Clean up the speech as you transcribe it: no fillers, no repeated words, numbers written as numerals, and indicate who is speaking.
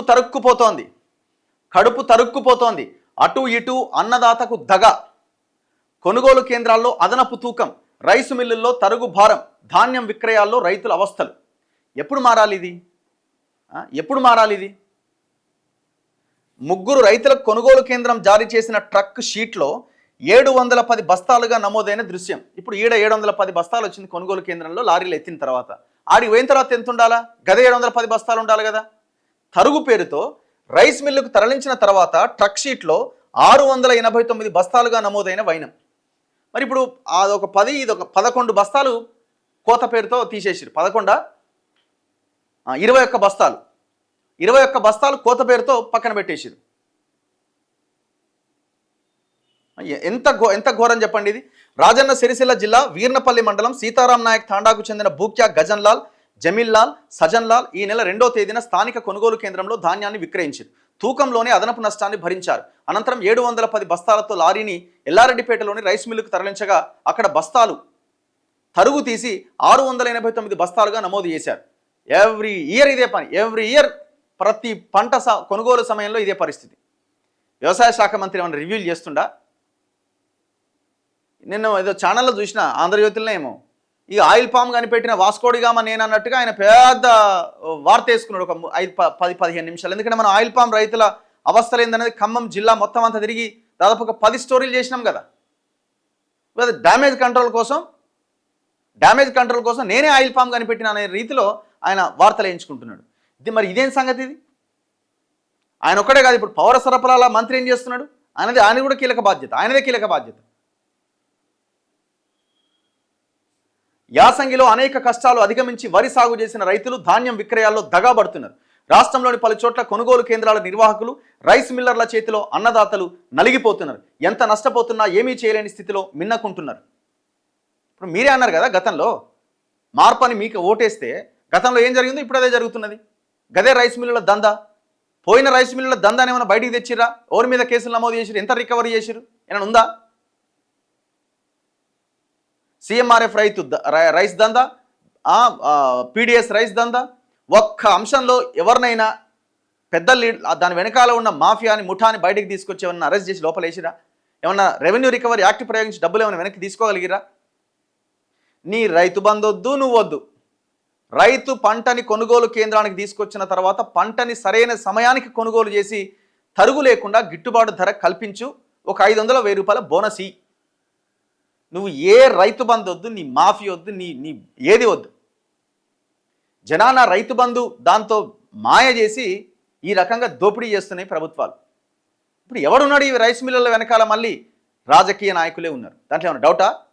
Speaker 1: కడుపు తరుక్కుపోతోంది. అటు ఇటు అన్నదాతకు దగ. కొనుగోలు కేంద్రాల్లో అదనపు తూకం, రైసు మిల్లుల్లో తరుగు భారం, ధాన్యం విక్రయాల్లో రైతుల అవస్థలు. ఎప్పుడు మారాలి ఇది? ముగ్గురు రైతులకు కొనుగోలు కేంద్రం జారీ చేసిన ట్రక్ షీట్లో 710 బస్తాలుగా నమోదైన దృశ్యం. ఇప్పుడు 710 బస్తాలు వచ్చింది కొనుగోలు కేంద్రంలో లారీలు ఎత్తిన తర్వాత. ఆడికి పోయిన తర్వాత ఎంత ఉండాలా? గదే 710 బస్తాలు ఉండాలి కదా. తరుగు పేరుతో రైస్ మిల్లుకు తరలించిన తర్వాత ట్రక్ షీట్లో 689 బస్తాలుగా నమోదైన వైనం. మరి ఇప్పుడు అదొక 10, ఇదొక 11 బస్తాలు కోత పేరుతో తీసేసారు. 21 బస్తాలు 21 బస్తాలు కోత పేరుతో పక్కన పెట్టేసారు. ఎంత ఘోరం చెప్పండి ఇది. రాజన్న సిరిసిల్ల జిల్లా వీర్నపల్లి మండలం సీతారాం నాయక్ తాండాకు చెందిన బూక్యా గజన్లాల్, జమీల్లాల్, సజన్లాల్ ఈ నెల 2వ తేదీన స్థానిక కొనుగోలు కేంద్రంలో ధాన్యాన్ని విక్రయించారు. తూకంలోనే అదనపు నష్టాన్ని భరించారు. అనంతరం 710 బస్తాలతో లారీని ఎల్లారెడ్డిపేటలోని రైస్ మిల్లుకు తరలించగా అక్కడ బస్తాలు తరుగు తీసి 689 బస్తాలుగా నమోదు చేశారు. ఎవ్రీ ఇయర్ ఇదే పని. ఎవ్రీ ఇయర్ ప్రతి పంట కొనుగోలు సమయంలో ఇదే పరిస్థితి. వ్యవసాయ శాఖ మంత్రి ఏమైనా రివ్యూలు చేస్తుండా? నిన్న ఏదో ఛానల్లో చూసిన ఆంధ్రజ్యోతిలో ఏమో ఈ ఆయిల్ పామ్ కనిపెట్టిన వాస్కోడిగామ నేను అన్నట్టుగా ఆయన పెద్ద వార్త వేసుకున్నాడు ఒక 10-15 నిమిషాలు. ఎందుకంటే మనం ఆయిల్ పామ్ రైతుల అవస్థలు ఏందనేది ఖమ్మం జిల్లా మొత్తం అంతా తిరిగి దాదాపు ఒక 10 స్టోరీలు చేసినాం కదా. డ్యామేజ్ కంట్రోల్ కోసం నేనే ఆయిల్ పామ్ కనిపెట్టిన అనే రీతిలో ఆయన వార్తలు వేయించుకుంటున్నాడు. మరి ఇదేం సంగతి ఇది? ఆయన ఒక్కడే కాదు, ఇప్పుడు పౌర సరఫరాల మంత్రి ఏం చేస్తున్నాడు? ఆయన కూడా ఆయనదే కీలక బాధ్యత. యాసంగిలో అనేక కష్టాలు అధిగమించి వరి సాగు చేసిన రైతులు ధాన్యం విక్రయాల్లో దగాబడుతున్నారు. రాష్ట్రంలోని పలు చోట్ల కొనుగోలు కేంద్రాల నిర్వాహకులు, రైస్ మిల్లర్ల చేతిలో అన్నదాతలు నలిగిపోతున్నారు. ఎంత నష్టపోతున్నా ఏమీ చేయలేని స్థితిలో మిన్నకుంటున్నారు. ఇప్పుడు మీరే అన్నారు కదా గతంలో మార్పని మీకు ఓటేస్తే గతంలో ఏం జరిగిందో ఇప్పుడు అదే జరుగుతున్నది. గదే రైస్ మిల్లుల దందా. పోయిన రైస్ మిల్లుల దందాని ఏమైనా బయటికి తెచ్చిరా? ఎవరి మీద కేసులు నమోదు చేసిరు? ఎంత రికవరీ చేసిరు? ఏమైనా ఉందా? సిఎంఆర్ఎఫ్ రైస్ దందా, పీడిఎస్ రైస్ దందా, ఒక్క అంశంలో ఎవరినైనా పెద్ద లీడ్ దాని వెనకాల ఉన్న మాఫియాని ముఠాని బయటికి తీసుకొచ్చి ఏమన్నా అరెస్ట్ చేసి లోపలేసిరా? ఏమన్నా రెవెన్యూ రికవరీ యాక్ట్ ప్రయోగించి డబ్బులు ఏమైనా వెనక్కి తీసుకోగలిగిరా? నీ రైతు బంధొద్దు, నువ్వొద్దు. రైతు పంటని కొనుగోలు కేంద్రానికి తీసుకొచ్చిన తర్వాత పంటని సరైన సమయానికి కొనుగోలు చేసి తరుగు లేకుండా గిట్టుబాటు ధర కల్పించు. ఒక 500-1000 రూపాయల బోనస్. నువ్వు ఏ రైతు బంధు వద్దు, నీ మాఫీ వద్దు, నీ ఏది వద్దు. జనాన రైతు బంధు దాంతో మాయ చేసి ఈ రకంగా దోపిడీ చేస్తున్నాయి ప్రభుత్వాలు. ఇప్పుడు ఎవడున్నాడు ఈ రైస్ మిల్లుల వెనకాల? మళ్ళీ రాజకీయ నాయకులే ఉన్నారు. దాంట్లో ఏమైనా డౌటా?